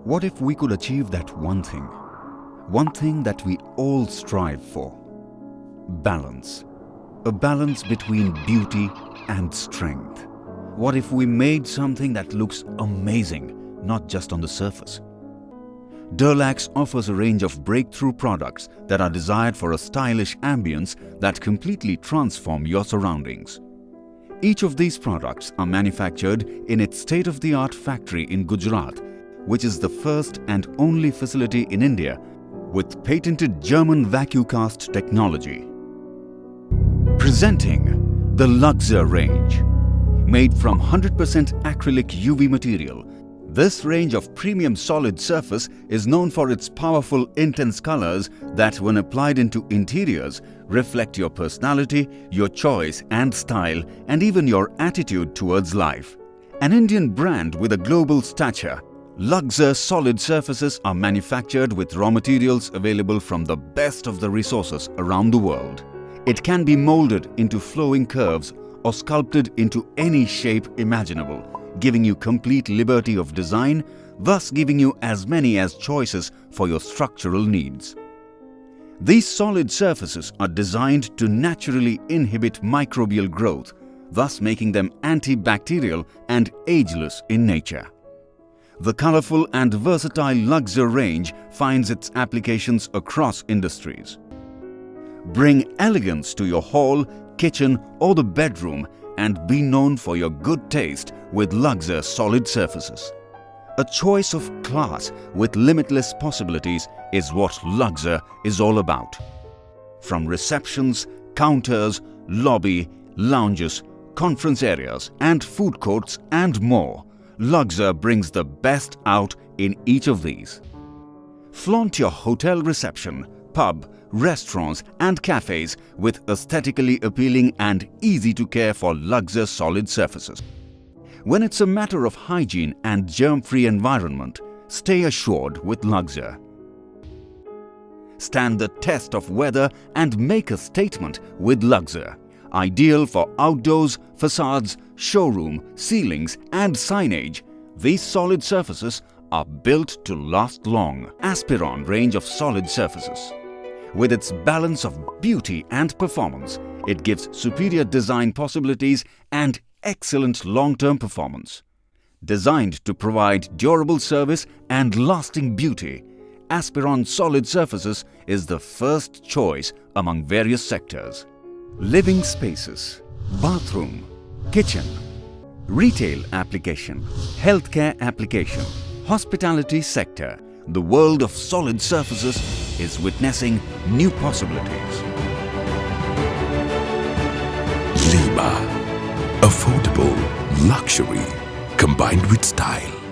What if we could achieve that one thing that we all strive for? Balance. A balance between beauty and strength. What if we made something that looks amazing, not just on the surface? Durlax offers a range of breakthrough products that are designed for a stylish ambience that completely transform your surroundings. Each of these products are manufactured in its state-of-the-art factory in Gujarat, which is the first and only facility in India with patented German vacuum cast technology. Presenting the Luxor range. Made from 100% acrylic UV material, this range of premium solid surface is known for its powerful intense colors that, when applied into interiors, reflect your personality, your choice and style, and even your attitude towards life. An Indian brand with a global stature, Luxor solid surfaces are manufactured with raw materials available from the best of the resources around the world. It can be molded into flowing curves or sculpted into any shape imaginable, giving you complete liberty of design, thus giving you as many as choices for your structural needs. These solid surfaces are designed to naturally inhibit microbial growth, thus making them antibacterial and ageless in nature. The colorful and versatile Luxor range finds its applications across industries. Bring elegance to your hall, kitchen or the bedroom and be known for your good taste with Luxor solid surfaces. A choice of class with limitless possibilities is what Luxor is all about. From receptions, counters, lobby, lounges, conference areas and food courts and more, Luxor brings the best out in each of these. Flaunt your hotel reception, pub, restaurants and cafes with aesthetically appealing and easy to care for Luxor solid surfaces. When it's a matter of hygiene and germ-free environment, stay assured with Luxor. Stand the test of weather and make a statement with Luxor. Ideal for outdoors, facades, showroom, ceilings and signage, these solid surfaces are built to last long. Aspiron range of solid surfaces. With its balance of beauty and performance, it gives superior design possibilities and excellent long-term performance. Designed to provide durable service and lasting beauty, Aspiron solid surfaces is the first choice among various sectors. Living spaces, bathroom, kitchen, retail application, healthcare application, hospitality sector, the world of solid surfaces is witnessing new possibilities. Lima. Affordable luxury combined with style.